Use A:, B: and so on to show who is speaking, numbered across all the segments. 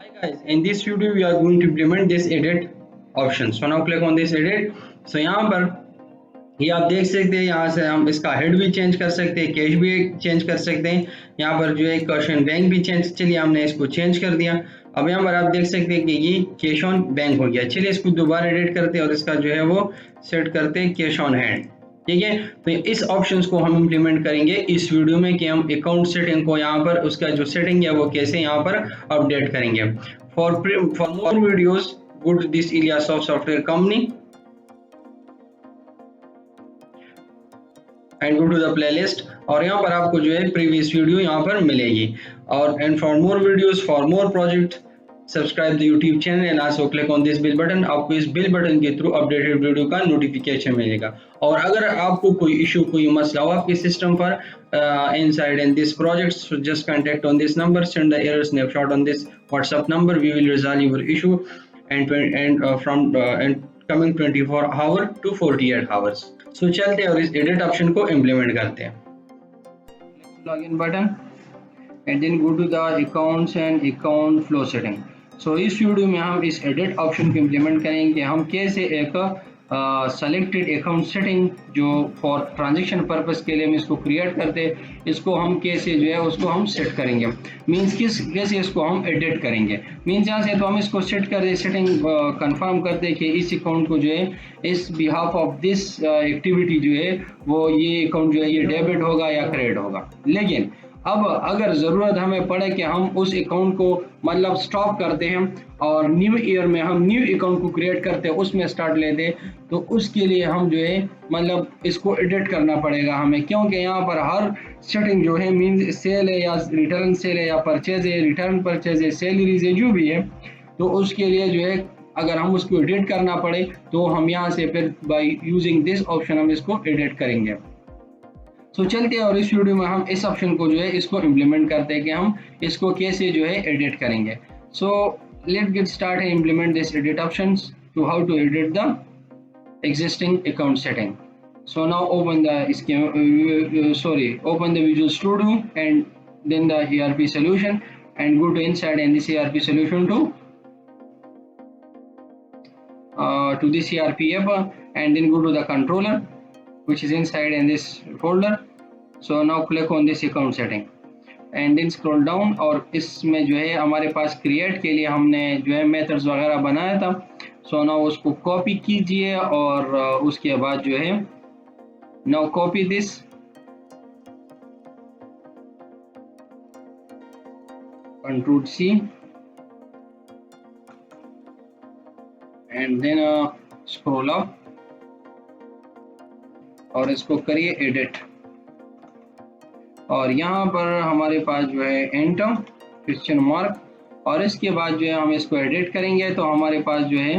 A: Hi guys, in this video we are going to implement this edit option. So now click on this edit. So यहाँ पर ये आप देख सकते हैं, यहाँ से हम इसका हेड भी चेंज कर सकते हैं, कैश भी चेंज कर सकते हैं। यहाँ पर जो है क्वेश्चन बैंक भी चेंज, चलिए हमने इसको चेंज कर दिया। अब यहाँ पर आप देख सकते हैं कि ये कैश ऑन बैंक हो गया। चलिए इसको दोबारा एडिट करते हैं और इसका जो है वो सेट करते हैं कैश ऑन हैंड। ठीक है, तो इस ऑप्शंस को हम इम्प्लीमेंट करेंगे इस वीडियो में कि हम अकाउंट सेटिंग को यहाँ पर उसका जो सेटिंग है वो कैसे यहाँ पर अपडेट करेंगे। For more videos go to this Iliasoft software company and go to the playlist, और यहाँ पर आपको जो है प्रीवियस वीडियो यहाँ पर मिलेगी। और and for more videos for more project subscribe the YouTube channel and also click on this bell button. आपको इस बेल बटन के थ्रू अपडेटेड वीडियो का नोटिफिकेशन मिलेगा। और अगर आपको कोई इशू, कोई मसला हो आपके सिस्टम पर inside in this project, so just contact on this number, send the error snapshot on this WhatsApp number, we will resolve your issue and coming 24 hour to 48 hours. So चलते हैं और इस edit option को implement करते हैं। Login button and then go to the accounts and account flow setting. So इस video में हम इस edit option को implement करेंगे कि हम कैसे एक सेलेक्टेड अकाउंट सेटिंग जो फॉर ट्रांजेक्शन पर्पस के लिए हम इसको क्रिएट करते हैं, इसको हम कैसे जो है उसको हम सेट करेंगे। मींस कैसे इसको हम एडिट करेंगे। मींस यहाँ से तो हम इसको सेट कर दे, सेटिंग कंफर्म करते हैं कि इस अकाउंट को जो है इस बिहाफ ऑफ दिस एक्टिविटी जो है वो ये अकाउंट जो है ये डेबिट होगा या क्रेडिट होगा। लेकिन अब अगर ज़रूरत हमें पड़े कि हम उस अकाउंट को मतलब स्टॉप करते हैं और न्यू ईयर में हम न्यू अकाउंट को क्रिएट करते हैं, उसमें स्टार्ट लेते हैं, तो उसके लिए हम जो है मतलब इसको एडिट करना पड़ेगा हमें, क्योंकि यहाँ पर हर सेटिंग जो है मीन्स सेल है या रिटर्न सेल है या परचेज है, रिटर्न परचेज है, सैलरीज है, जो भी है, तो उसके लिए जो है अगर हम उसको एडिट करना पड़े तो हम यहाँ से फिर बाई यूजिंग दिस ऑप्शन हम इसको एडिट करेंगे। तो चलते हैं और इस वीडियो में हम इस ऑप्शन को जो है इसको इम्प्लीमेंट करते हैं कि हम इसको कैसे जो है एडिट करेंगे। So let get start and implement this edit options to how to edit the existing account setting. So now open the open the Visual Studio and then the ERP solution and go to inside and this ERP solution to this ERP app and then go to the controller which is inside in this folder. So now click on this account setting and then scroll down और इसमें जो है हमारे पास create के लिए हमने जो है मेथड्स वगैरह बनाया था। सो नाउ उसको कॉपी कीजिए और उसके बाद जो है now copy this control C and then scroll up और इसको करिए एडिट और यहाँ पर हमारे पास जो है एंटर क्वेश्चन मार्क और इसके बाद जो है हम इसको एडिट करेंगे। तो हमारे पास जो है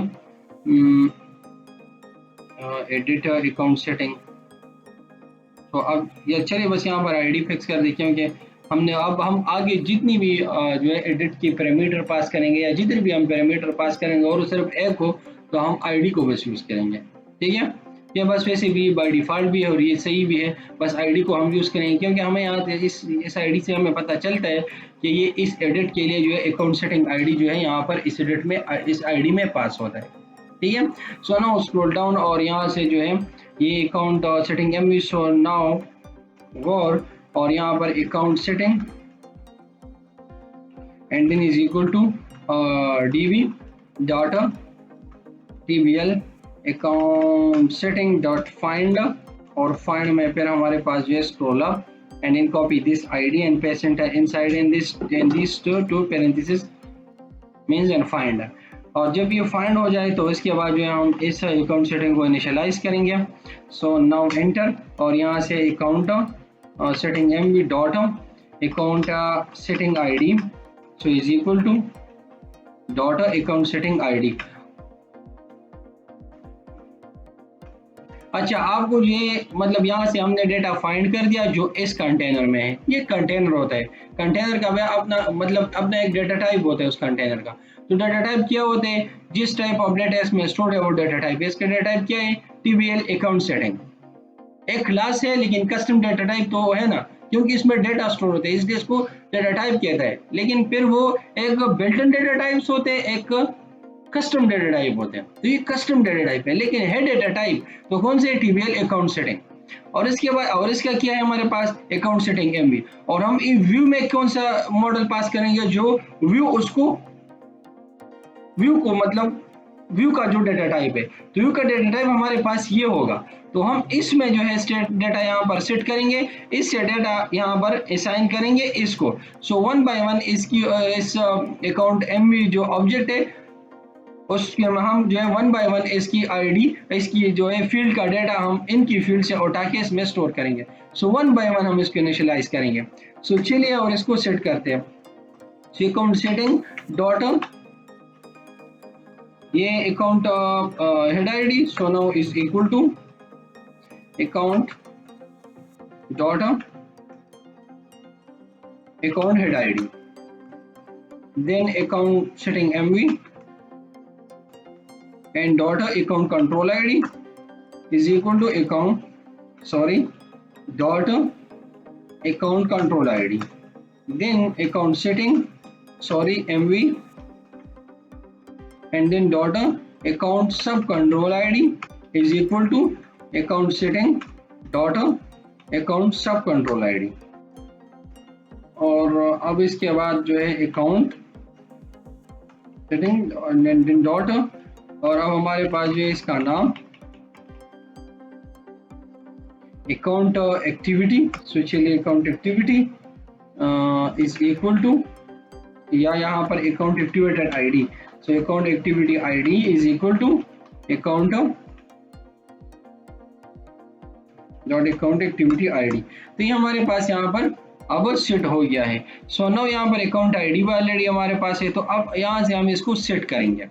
A: एडिट अकाउंट सेटिंग, तो अब ये चलिए बस यहाँ पर आईडी फिक्स कर दें, क्योंकि हमने अब हम आगे जितनी भी जो है एडिट की पैरामीटर पास करेंगे या जितने भी हम पैरामीटर पास करेंगे और सिर्फ एक हो तो हम आईडी को बस यूज़ करेंगे। ठीक है, ये बस वैसे भी बाय डिफ़ॉल्ट भी है और ये सही भी है, बस आईडी को हम यूज़ करेंगे क्योंकि हमें यहाँ इस आईडी से हमें पता चलता है कि ये इस एडिट के लिए जो है अकाउंट सेटिंग आईडी जो है यहाँ पर इस एडिट में इस आईडी में पास होता है। ठीक है, सो नाउ स्क्रॉल डाउन और यहाँ से जो है ये account setting um so now गौर और यहाँ पर account setting and then is equal to db data tbl account setting dot find और फाइंड में फिर हमारे पास जो है scroll up and in copy this ID and paste inside in this two parenthesis means and find. और जब ये फाइंड हो जाए तो इसके बाद जो है हम इस अकाउंट सेटिंग को इनिशियलाइज करेंगे। सो नाउ एंटर और यहाँ से account setting M B dot account setting ID so is equal to dot account setting ID. अच्छा, आपको ये मतलब यहाँ से हमने डेटा फाइंड कर दिया जो इस कंटेनर में है। ये कंटेनर होता है, कंटेनर का अपना मतलब अपना एक डेटा टाइप होता है उस कंटेनर का। तो डेटा टाइप क्या होते हैं, जिस टाइप ऑफ डेटा इसमें स्टोर है वो डेटा टाइप है। इसका डेटा टाइप क्या है, TBL अकाउंट सेटिंग। एक क्लास है लेकिन कस्टम डेटा टाइप तो है ना क्योंकि इसमें डेटा स्टोर होते हैं, इसलिए इसको डेटा टाइप कहता है। लेकिन फिर वो एक बिल्ट इन डेटा टाइप्स होते हैं, एक कस्टम डेटा टाइप होते हैं। तो ये कस्टम डेटा टाइप है, लेकिन है डेटा टाइप तो कौन से टीबीएल अकाउंट सेटिंग। और इसके बाद और इसका क्या है हमारे पास अकाउंट सेटिंग एमवी। और हम इन व्यू में कौन सा मॉडल पास करेंगे, जो व्यू उसको व्यू को मतलब व्यू का जो डेटा टाइप है, तो व्यू का डेटा टाइप हमारे पास ये होगा। तो हम इसमें जो है स्टेट डेटा यहाँ पर सेट करेंगे, इस डेटा यहाँ पर असाइन करेंगे इसको। सो वन बाय वन इसकी इस अकाउंट एमवी जो ऑब्जेक्ट है उसके हम जो है वन बाय वन इसकी आईडी, इसकी जो है फील्ड का डेटा हम इनकी फील्ड से उठा के इसमें स्टोर करेंगे। सो वन बाय वन हम इसको इनिशियलाइज करेंगे। सो चलिए और इसको सेट करते हैं। सो अकाउंट सेटिंग डॉट ये account head ID, so now is equal to account dot account head ID, then account setting MV and dot account control id is equal to dot account control id, then account setting mv and then dot account sub control id is equal to account setting dot account sub control id। और अब इसके बाद जो है account setting dot, और अब हमारे पास जो है इसका नाम अकाउंट एक्टिविटी। सो चलिए account activity is equal to या यहाँ पर account activated ID, so account activity ID is equal to account dot account activity ID. तो ये हमारे पास यहाँ पर अब सेट हो गया है। सो नाउ यहाँ पर अकाउंट आईडी ऑलरेडी हमारे पास है, तो अब यहाँ से हम इसको सेट करेंगे,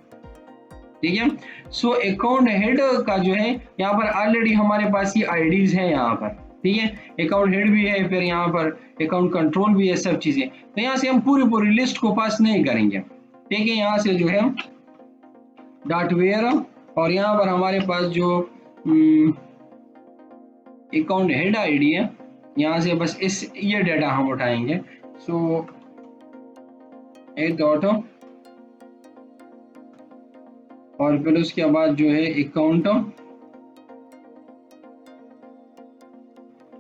A: ठीक है। सो अकाउंट हेड का जो है यहाँ पर ऑलरेडी हमारे पास ये आईडीज हैं यहाँ पर, ठीक है। अकाउंट हेड भी है, फिर यहाँ पर अकाउंट कंट्रोल भी है, सब चीजें। तो यहाँ से हम पूरी लिस्ट को पास नहीं करेंगे, ठीक है। यहाँ से जो है डॉट वेयर, और यहाँ पर हमारे पास जो अकाउंट हेड आईडी है, यहाँ से बस ये डेटा हम उठाएंगे। सो एक डॉट और फिर उसके बाद जो है account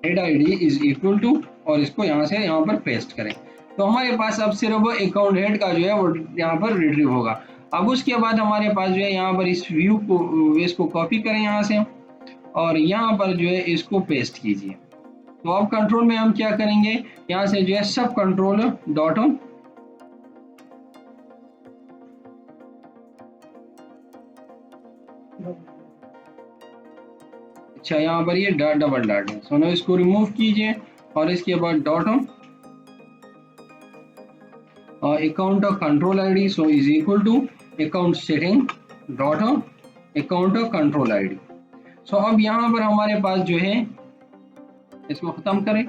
A: head ID is equal to, और इसको यहाँ से यहाँ पर पेस्ट करें। तो हमारे पास अब सिर्फ अकाउंट हेड का जो है वो यहाँ पर रिट्रीव होगा। अब उसके बाद हमारे पास जो है यहाँ पर इस व्यू को इसको कॉपी करें यहाँ से, और यहाँ पर जो है इसको पेस्ट कीजिए। तो अब कंट्रोल में हम क्या करेंगे, यहाँ से जो है सब कंट्रोल डॉट, अच्छा यहाँ पर ये डबल डॉट है, सो इसको रिमूव कीजिए, और इसके बाद dot account control ID, so is equal to account setting dot account control ID. So अब यहाँ पर हमारे पास जो है इसको खत्म करें।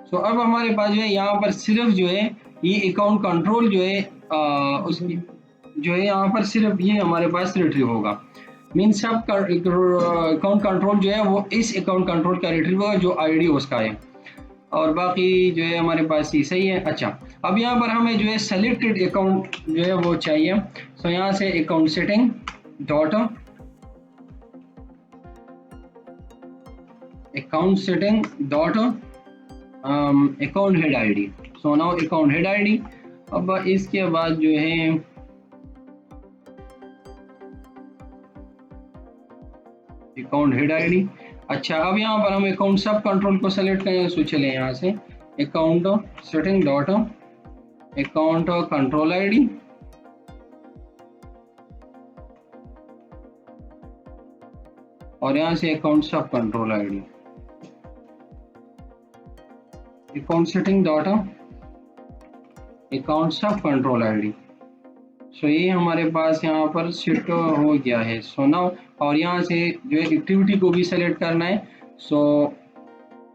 A: सो अब हमारे पास जो है यहाँ पर सिर्फ जो है ये अकाउंट कंट्रोल जो है उसकी जो है यहाँ पर सिर्फ ये हमारे पास रिट्रीव होगा। मीन्स सब अकाउंट कंट्रोल जो है वो इस अकाउंट कंट्रोल का रिट्रीव होगा जो आईडी उसका है, और बाकी जो है हमारे पास ही सही है। अच्छा, अब यहाँ पर हमें जो है सेलेक्टेड अकाउंट जो है वो चाहिए। सो यहाँ से account setting dot account setting dot account head ID, so now account head ID. अब इसके बाद जो है अकाउंट हेड आईडी। अच्छा, अब यहाँ पर हम अकाउंट सब कंट्रोल को सेलेक्ट करेंगे। सो चले यहाँ से account setting dot account control ID, और यहाँ से अकाउंट सब control ID, account setting dot account सब कंट्रोल आईडी। सो ये हमारे पास यहाँ पर सेट हो गया है। सो नाउ और यहाँ से जो है एक्टिविटी को भी सेलेक्ट करना है। सो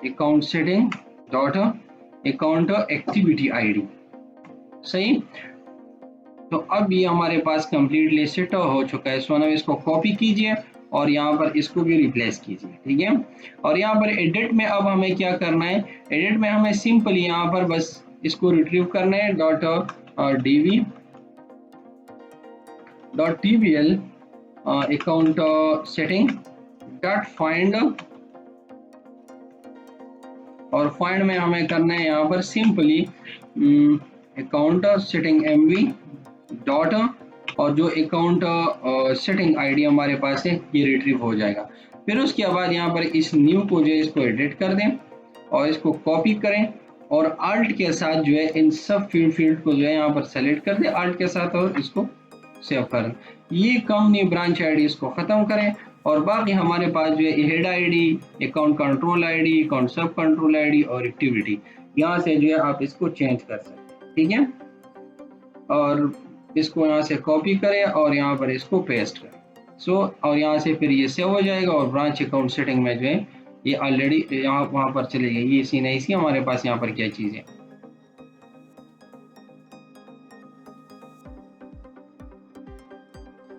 A: account setting dot account activity ID, सही। तो अब ये हमारे पास कंप्लीटली सेट हो चुका है। सो now इसको कॉपी कीजिए और यहाँ पर इसको भी रिप्लेस कीजिए, ठीक है। और यहाँ पर एडिट में अब हमें क्या करना है, एडिट में हमें सिंपली यहाँ पर बस इसको रिट्रीव करना है .dv .tbl account setting .find, और फाइंड में हमें करना है यहाँ पर simply account setting mv dot, और जो अकाउंट सेटिंग आईडी हमारे पास है ये रिट्रीव हो जाएगा। फिर उसके बाद यहाँ पर इस न्यू को जो है इसको एडिट कर दें और इसको कॉपी करें और आल्ट के साथ जो है इन सब फील्ड को जो है यहाँ पर सेलेक्ट कर दें आल्ट के साथ और इसको सेव कर दें। ये कंपनी ब्रांच आईडी इसको ख़त्म करें और बाकी हमारे पास जो है head ID, account control ID, account सब कंट्रोल आईडी और एक्टिविटी, यहाँ से जो है आप इसको चेंज कर सकते हैं, ठीक है। और इसको यहाँ से कॉपी करें और यहाँ पर इसको पेस्ट करें। और यहाँ से फिर ये सेव हो जाएगा और ब्रांच अकाउंट सेटिंग में जो है ये ऑलरेडी यहाँ वहाँ पर चले गए। ये सी नहीं सी हमारे पास यहाँ पर क्या चीज़ है।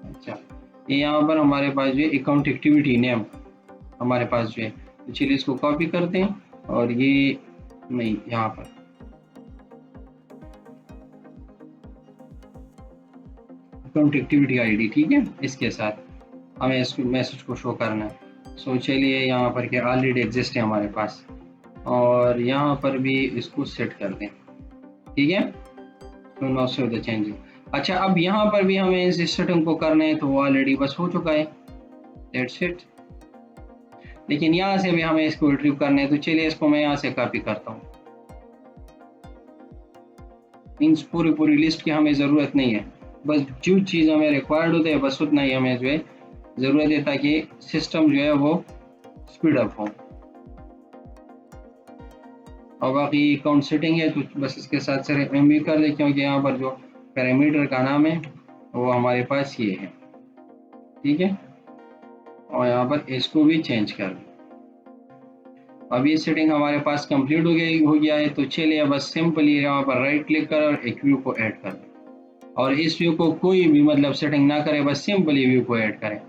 A: अच्छा, ये यहाँ पर हमारे पास जो है अकाउंट एक्टिविटी नेम हमारे पास जो है, तो चलिए इसको कॉपी करते हैं और ये नहीं यहाँ पर अकाउंट एक्टिविटी आईडी, ठीक है, इसके साथ हमें इस मैसेज को शो करना है। सो चलिए यहाँ पर क्या ऑलरेडी एग्जिस्ट है हमारे पास और यहाँ पर भी इसको सेट कर दें, ठीक है। तो नो सेव द चेंजेस। अच्छा, अब यहाँ पर भी हमें इस सेटिंग को करना है तो वो ऑलरेडी बस हो चुका है, दैट्स इट। लेकिन यहाँ से भी हमें इसको रिट्रीव करना है, तो चलिए इसको मैं यहाँ से कॉपी करता हूँ। इन पूरी लिस्ट की हमें ज़रूरत नहीं है, बस जो चीज़ हमें रिक्वायर्ड होते हैं बस उतना ही हमें जो है ज़रूरत है ताकि सिस्टम जो है वो स्पीड अप हो। और बाकी अकाउंट सेटिंग है तो बस इसके साथ सिर्फ MV कर दे, क्योंकि यहाँ पर जो पैरामीटर का नाम है वो हमारे पास ये है, ठीक है। और यहाँ पर इसको भी चेंज कर दें। अब ये सेटिंग हमारे पास कंप्लीट हो गया है। तो चलिए बस सिंपली यहाँ पर राइट क्लिक कर और एक व्यू को ऐड कर दें और इस व्यू को कोई भी मतलब सेटिंग ना करें, बस सिंपली व्यू को ऐड करें।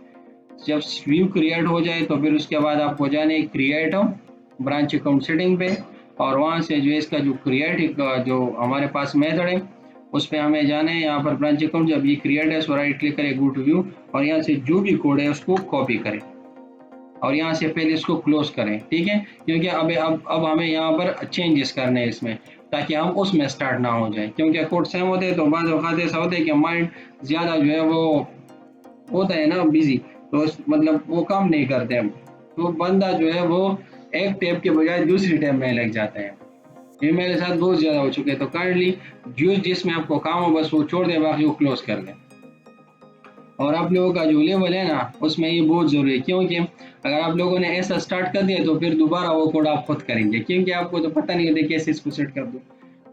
A: जब व्यू क्रिएट हो जाए तो फिर उसके बाद आपको जाने क्रिएट ब्रांच अकाउंट सेटिंग पे और वहाँ से जो इसका जो क्रिएट जो हमारे पास मेथड है उस पर हमें जाना है। यहाँ पर ब्रांच अकाउंट जब ये क्रिएट है सो राइट क्लिक करें, गो टू व्यू, और यहाँ से जो भी कोड है उसको कॉपी करें और यहाँ से पहले इसको क्लोज करें, ठीक है। क्योंकि अब हमें यहाँ पर चेंजेस करने हैं इसमें, ताकि हम उसमें स्टार्ट ना हो जाए, क्योंकि कोड सेम होते हैं तो बाद वक्त ऐसा होता है कि माइंड ज़्यादा जो है वो होता है ना बिजी, तो मतलब वो काम नहीं करते हम, तो बंदा जो है वो एक टैब के बजाय दूसरी टैब में लग जाता है। ये मेरे साथ बहुत ज़्यादा हो चुके हैं। तो काइंडली जो जिसमें आपको काम हो बस वो छोड़ दें, बाकी वो क्लोज कर दें। और आप लोगों का जो लेवल है ना उसमें ये बहुत ज़रूरी है, क्योंकि अगर आप लोगों ने ऐसा स्टार्ट कर दिया तो फिर दोबारा वो कोड आप खुद करेंगे, क्योंकि आपको तो पता नहीं होता कैसे इसको सेट कर दो।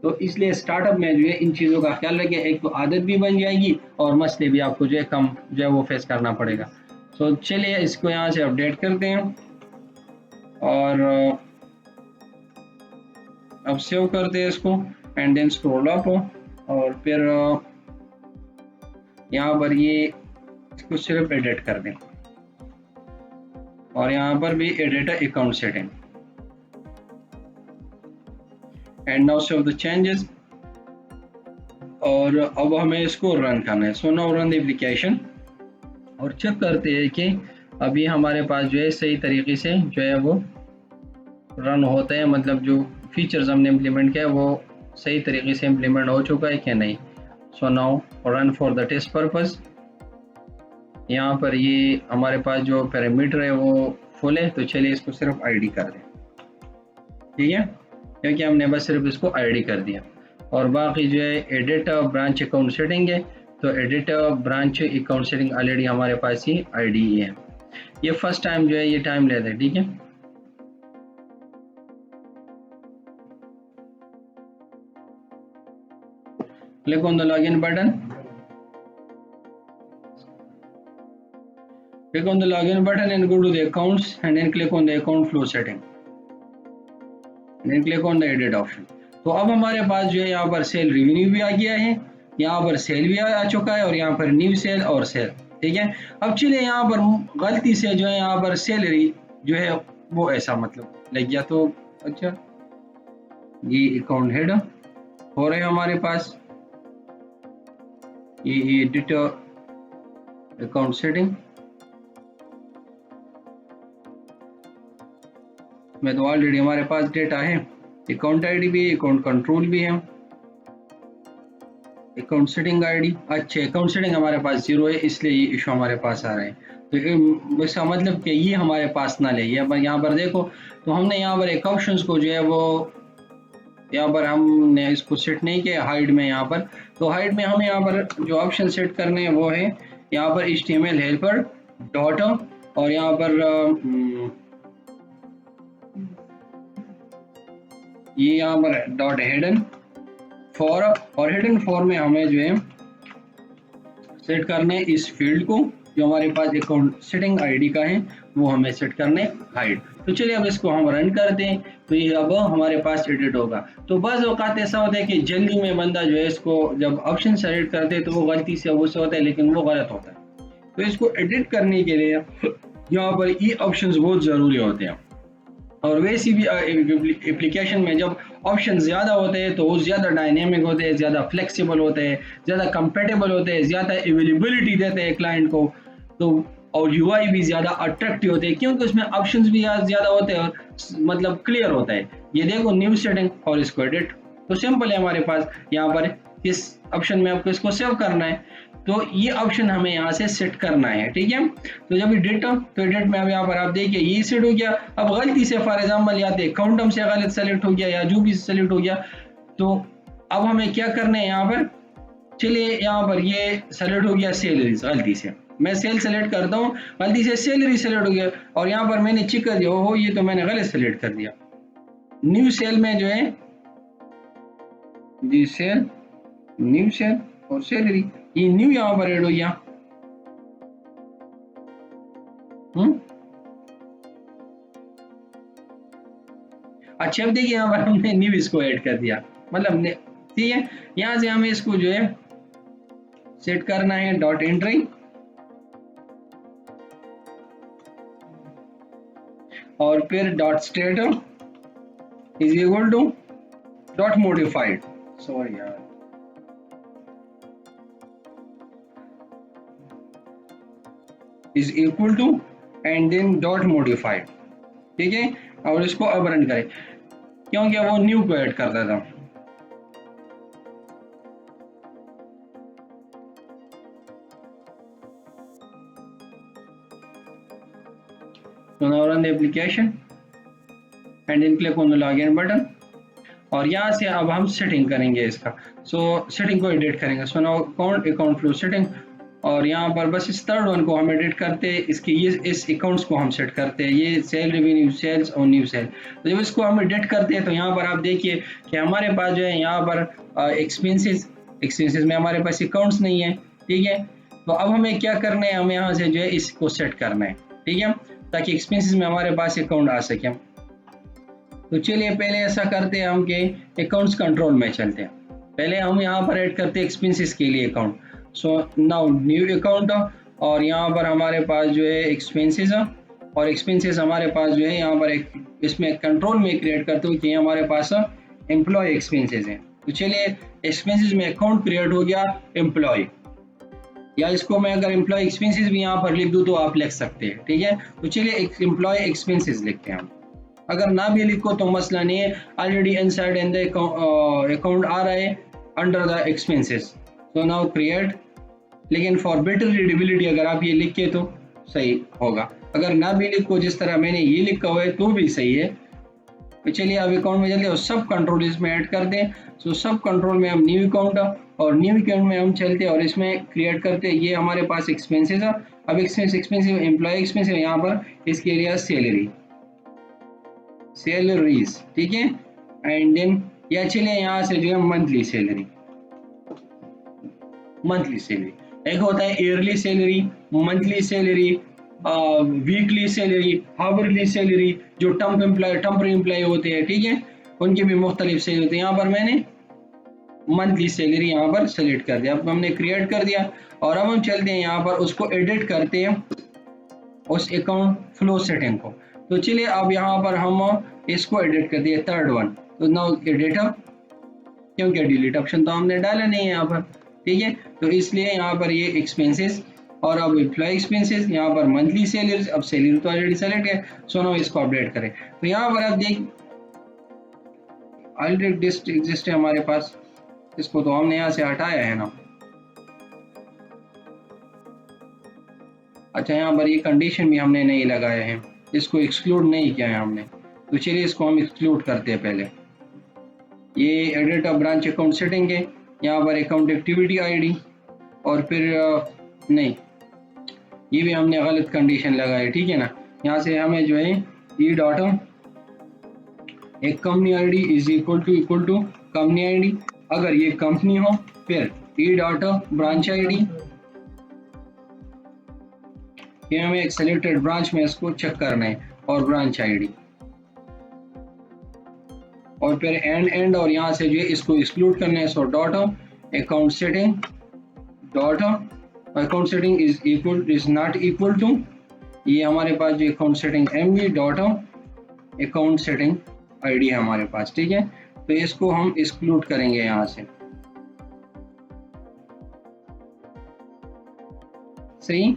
A: तो इसलिए स्टार्टअप में जो है इन चीज़ों का ख्याल रखिए, एक तो आदत भी बन जाएगी और मसले भी आपको जो है कम जो है वो फेस करना पड़ेगा। सो चलिए इसको यहाँ से अपडेट करते हैं और अब सेव करते हैं इसको एंड देन स्क्रॉल अप और फिर यहाँ पर ये इसको सिर्फ एडिट कर दें और यहाँ पर भी edit account setting and now save the changes. और अब हमें इसको रन करना है। सो नाउ रन द एप्लीकेशन और चेक करते हैं कि अभी हमारे पास जो है सही तरीके से जो है वो रन होता है, मतलब जो फीचर्स हमने इम्प्लीमेंट किया वो सही तरीके से इम्प्लीमेंट हो चुका है कि नहीं। So now run for the test purpose. यहाँ पर ये हमारे पास जो पैरामीटर है वो फुल है, तो चलिए इसको सिर्फ आईडी कर दें, ठीक है, क्योंकि हमने बस सिर्फ इसको आईडी कर दिया। और बाकी जो है एडिट ब्रांच अकाउंट सेटिंग है, तो edit branch account setting already हमारे पास ही आईडी है। ये फर्स्ट टाइम जो है ये टाइम लेता है, ठीक है। Click on the login button. Click on the login button and go to the accounts and then click on the account flow setting. And then click on the edit option. तो अब हमारे पास जो है यहाँ पर सेल रेवेन्यू भी आ गया है यहाँ पर सेल भी आ चुका है और यहाँ पर न्यू सेल और सेल, ठीक है। अब चलिए यहाँ पर गलती से जो है यहाँ पर सैलरी जो है वो ऐसा मतलब लग गया, तो अच्छा ये अकाउंट हेड हो रहे हैं हमारे पास, ये एडिट अकाउंट सेटिंग में तो ऑलरेडी हमारे पास डेटा है, अकाउंट आईडी भी है, अकाउंट कंट्रोल भी है, अकाउंट सेटिंग आईडी, अच्छा अकाउंट सेटिंग हमारे पास 0 है इसलिए ये इशू हमारे पास आ रहे हैं। तो इसका मतलब कि ये हमारे पास ना ले, यहाँ पर देखो तो हमने यहाँ पर एक ऑप्शंस को जो है वो यहाँ पर हमने इसको सेट नहीं किया हाइड में, यहाँ पर तो हाइड में हमें यहाँ पर जो ऑप्शन सेट करने हैं वो है यहाँ पर HTML हेल्पर डॉट और यहाँ पर ये यहाँ पर डॉट हिडन फॉर, और हिडन फॉर में हमें जो है सेट करने इस फील्ड को जो हमारे पास अकाउंट सेटिंग आईडी का है वो हमें सेट करने हाइड। तो चलिए अब इसको हम रन करते हैं तो ये अब हमारे पास एडिट होगा। तो बस औकात ऐसा होता है कि जल्दी में बंदा जो है इसको जब ऑप्शन सेलेक्ट करते हैं तो वो गलती से वो होता है, लेकिन वो गलत होता है। तो इसको एडिट करने के लिए यहाँ पर ये ऑप्शंस बहुत ज़रूरी होते हैं, और वैसे भी एप्लीकेशन में जब ऑप्शन ज़्यादा होते हैं तो वो ज़्यादा डायनेमिक होते हैं, ज़्यादा फ्लेक्सिबल होते हैं, ज़्यादा कंपेटेबल होते हैं, ज़्यादा अवेलेबिलिटी देते हैं क्लाइंट को, तो और यूआई भी ज़्यादा अट्रैक्टिव होते हैं क्योंकि उसमें ऑप्शंस भी ज़्यादा होते हैं और मतलब क्लियर होता है। ये देखो न्यू सेटिंग और इसको एडिट, तो सिंपल है हमारे पास यहाँ पर इस ऑप्शन में आपको इसको सेव करना है, तो ये ऑप्शन हमें यहाँ से सेट करना है, ठीक है। तो जब एडिट तो एडिट में अब यहाँ पर आप देखिए ये सेट हो गया। अब गलती से फॉर एग्जांपल यहाँ पे काउंटम से गलत सेलेक्ट हो गया या जो भी सेलेक्ट हो गया, तो अब हमें क्या करना है यहाँ पर, चलिए यहाँ पर ये सेलेक्ट हो गया सैलरी, गलती से मैं सेल सेलेक्ट करता हूँ, गलती से सैलरी सेलेक्ट हो गया और यहाँ पर मैंने चेक कर दिया हो ये तो मैंने गलत सेलेक्ट कर दिया। न्यू सेल में जो है जी सेल न्यू सेल और सैलरी, ये न्यू यहाँ पर ऐड हो गया। अच्छा अब देखिए यहाँ पर हमने न्यू इसको ऐड कर दिया, मतलब ठीक है। यहाँ से हमें इसको जो है सेट करना है डॉट एंट्री और फिर dot status is equal to dot modified, sorry यार is equal to and then dot modified, ठीक है। और इसको अब रन करें क्योंकि वो न्यू को ऐड करता था। So now run the application and then click on the login button और यहाँ से अब हम सेटिंग करेंगे इसका। सेटिंग को एडिट करेंगे। So now account flow setting और यहाँ पर बस इस थर्ड वन को हम एडिट करते हैं, इसके ये इस अकाउंट्स को हम सेट करते हैं, ये सेल रेवेन्यू सेल्स और न्यू सेल। तो जब इसको हम एडिट करते हैं तो यहाँ पर आप देखिए कि हमारे पास जो है यहाँ पर एक्सपेंसेस में हमारे पास अकाउंट्स नहीं है, ठीक है। तो अब हमें क्या करना है, हमें यहाँ से जो है इसको सेट करना है, ठीक है, ताकि एक्सपेंसेस में हमारे पास अकाउंट आ सके। तो चलिए पहले ऐसा करते हैं हम कि अकाउंट्स कंट्रोल में चलते हैं। पहले हम यहाँ पर ऐड करते हैं एक्सपेंसेस के लिए account. So now new account और यहाँ पर हमारे पास जो है एक्सपेंसेस और एक्सपेंसेस हमारे पास जो है यहाँ पर एक इसमें कंट्रोल में क्रिएट करते हुए कि हमारे पास एम्प्लॉय एक्सपेंसेस हैं। तो चलिए एक्सपेंसेस में अकाउंट क्रिएट हो गया एम्प्लॉय, या इसको मैं अगर एम्प्लॉय एक्सपेंसेस भी यहाँ पर लिख दूँ तो आप लिख सकते हैं, ठीक है। तो चलिए एम्प्लॉय एक्सपेंसेस लिखते हैं हम, अगर ना भी लिखो तो मसला नहीं है, already inside in the account आ रहा है under the expenses. So now create, लेकिन फॉर बेटर रीडेबिलिटी अगर आप ये लिखे तो सही होगा, अगर ना भी लिखो जिस तरह मैंने ये लिखा हुआ है तो भी सही है। तो चलिए अब अकाउंट में चलते हैं, सब कंट्रोल इसमें ऐड करते हैं। सो सब कंट्रोल में हम न्यू अकाउंट और न्यू अकाउंट में हम चलते हैं और इसमें क्रिएट करते हैं, ये हमारे पास एक्सपेंसेस है। अब एक्सपेंसिव एम्प्लॉय एक्सपेंसिव यहाँ पर इसके एरिया सैलरीज, ठीक है। एंड देन या चलिए यहाँ से जो है मंथली सैलरी एक होता है yearly salary, monthly salary, weekly salary, hourly salary, जो टेम्पररी एम्प्लॉय होते हैं, ठीक है, उनकी भी मुख्तलिफ सैलरी होती है। यहाँ पर मैंने मंथली सैलरी यहाँ पर सेलेक्ट कर दिया। अब हमने क्रिएट कर दिया और अब हम चलते हैं यहाँ पर उसको एडिट करते हैं उस अकाउंट फ्लो सेटिंग को। तो चलिए अब यहाँ पर हम इसको एडिट कर दिए थर्ड वन। तो नाउ एडिट अप, क्योंकि डिलीट ऑप्शन तो हमने डाला नहीं है यहाँ पर, ठीक है। तो इसलिए यहाँ पर ये एक्सपेंसेस और अब एम्प्लॉय एक्सपेंसेस, यहाँ पर मंथली सैलरी, अब सैलरी तो ऑलरेडी सेलेक्ट है, सो नाउ इसको अपडेट करें। तो यहाँ पर आप देख ऑलरेडी एग्जिस्ट है हमारे पास, इसको तो हमने यहाँ से हटाया है ना। अच्छा, यहाँ पर ये कंडीशन भी हमने नहीं लगाया है, इसको एक्सक्लूड नहीं किया है हमने। तो चलिए इसको हम एक्सक्लूड करते हैं पहले। ये edit of branch account setting है, यहाँ पर अकाउंट एक्टिविटी आईडी और फिर नहीं, ये भी हमने गलत कंडीशन लगाई, ठीक है ना। यहाँ से हमें जो है ई डॉट एक company ID is equal to company ID, अगर ये कंपनी हो फिर ई डॉट ब्रांच आईडी, ये हमें एक सिलेक्टेड ब्रांच में इसको चेक करना है, और ब्रांच आईडी और फिर एंड और यहाँ से जो है इसको एक्सक्लूड करना है। So dot account setting dot account setting is not equal to, ये हमारे पास जो account setting MV dot account setting ID है हमारे पास, ठीक है। तो इसको हम एक्सक्लूड करेंगे यहाँ से, सही।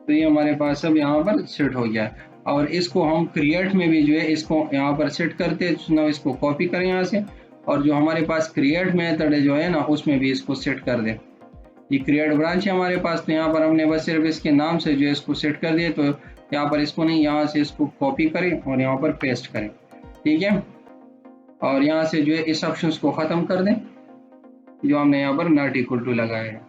A: तो ये हमारे पास सब यहाँ पर सेट हो गया, और इसको हम क्रिएट में भी जो है इसको यहाँ पर सेट करते हैं। इसको कॉपी करें यहाँ से, और जो हमारे पास क्रिएट मेथड है जो है ना, उसमें भी इसको सेट कर दें। ये क्रिएट ब्रांच है हमारे पास, तो यहाँ पर हमने बस सिर्फ इसके नाम से जो है इसको सेट कर दिया। तो यहाँ पर इसको नहीं, यहाँ से इसको कॉपी करें और यहाँ पर पेस्ट करें, ठीक है। और यहाँ से जो है इस ऑप्शन को ख़त्म कर दें जो हमने यहाँ पर नॉट इक्वल टू लगाया है।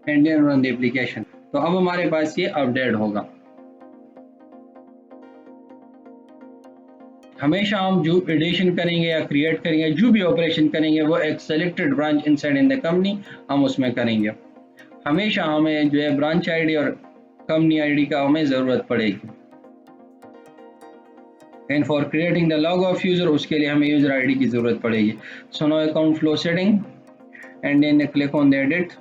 A: And then run the application. तो अब हमारे पास ये अपडेट होगा। हमेशा हम जो एडिशन करेंगे या क्रिएट करेंगे, जो भी ऑपरेशन करेंगे, वो एक selected branch inside in the company हम उसमें करेंगे। हमेशा हमें जो है ब्रांच आईडी और कंपनी आईडी का हमें ज़रूरत पड़ेगी। And for creating the log of user, उसके लिए हमें यूज़र आईडी की ज़रूरत पड़ेगी। So no account flow setting and then click on the edit,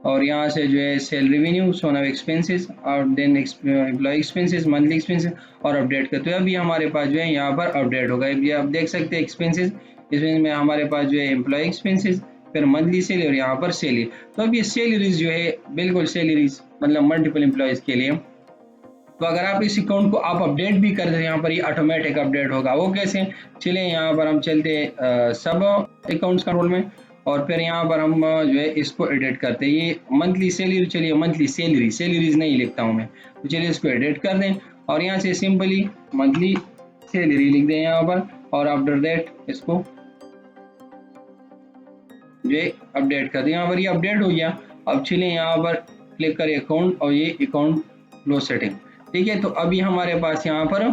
A: और यहाँ से जो है sale revenue, so now expenses और then employee expenses, monthly expenses और अपडेट करते हैं। अभी हमारे पास जो है यहाँ पर अपडेट होगा। ये आप देख सकते हैं एक्सपेंसेस, इसमें हमारे पास जो है एम्प्लॉय एक्सपेंसेस, फिर मंथली सैलरी और यहाँ पर सैलरी। तो अब ये सैलरीज जो है बिल्कुल सैलरीज मतलब मल्टीपल एम्प्लॉयज़ के लिए। तो अगर आप इस अकाउंट को आप अपडेट भी कर दें, यहाँ पर ये ऑटोमेटिक अपडेट होगा। वो कैसे, चलिए यहाँ पर हम चलते सब अकाउंट्स कंट्रोल में, और फिर यहाँ पर हम जो है इसको एडिट करते हैं। ये मंथली सैलरी, चलिए मंथली सैलरीज नहीं लिखता हूँ मैं, तो चलिए इसको एडिट कर दें और यहाँ से सिंपली मंथली सैलरी लिख दें यहाँ पर, और आफ्टर दैट इसको जो है अपडेट कर दें। यहाँ पर ये अपडेट हो गया। अब चलिए यहाँ पर क्लिक करें अकाउंट और ये अकाउंट फ्लो सेटिंग, ठीक है। तो अभी हमारे पास यहाँ पर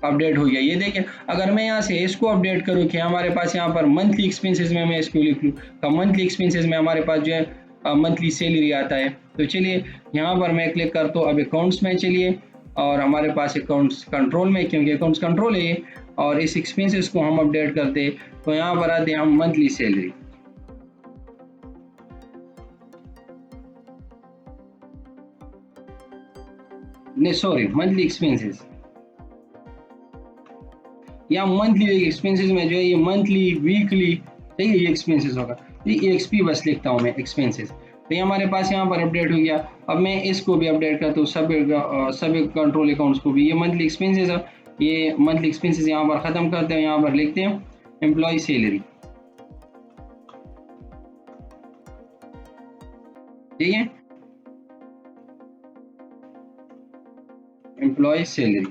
A: अपडेट हो गया। ये देखिए, अगर मैं यहाँ से इसको अपडेट करूँ कि हमारे पास यहाँ पर मंथली एक्सपेंसेस में मैं इसको लिख लूँ, तो मंथली एक्सपेंसेस में हमारे पास जो है मंथली सैलरी आता है। तो चलिए यहाँ पर मैं क्लिक करता हूँ अब अकाउंट्स में, चलिए, और हमारे पास अकाउंट्स कंट्रोल में, क्योंकि अकाउंट्स कंट्रोल है ये, और इस एक्सपेंसेस को हम अपडेट करते। तो यहाँ पर आते हैं हम मंथली सैलरी, नहीं सॉरी मंथली एक्सपेंसेस, या मंथली एक्सपेंसेस में जो है ये मंथली वीकली, ठीक है, ये एक्सपेंसेस होगा। ये एक्सपी बस लिखता हूँ मैं एक्सपेंसेस। तो ये हमारे पास यहाँ पर अपडेट हो गया। अब मैं इसको भी अपडेट करता हूँ, सब कंट्रोल अकाउंट्स को भी। ये मंथली एक्सपेंसेस है, ये मंथली एक्सपेंसेस यहाँ पर ख़त्म करते हैं। यहाँ पर लिखते हैं एम्प्लॉय सैलरी, ठीक है, एम्प्लॉय सैलरी,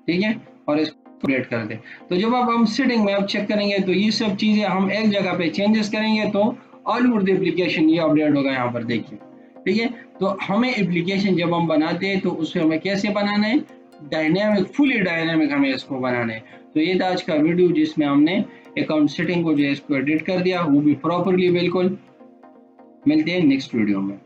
A: ठीक है, और इसको अपडेट कर दें। तो जब आप हम सेटिंग में अब चेक करेंगे तो ये सब चीज़ें हम एक जगह पे चेंजेस करेंगे तो ऑल ओवर द एप्लीकेशन ये अपडेट होगा। यहाँ पर देखिए, ठीक है। तो हमें एप्लीकेशन जब हम बनाते हैं तो उसको हमें कैसे बनाना है, डायनेमिक, फुली डायनेमिक हमें इसको बनाना है। तो ये था आज का वीडियो जिसमें हमने अकाउंट सेटिंग को जो है इसको एडिट कर दिया, वो भी प्रॉपरली बिल्कुल। मिलते हैं नेक्स्ट वीडियो में।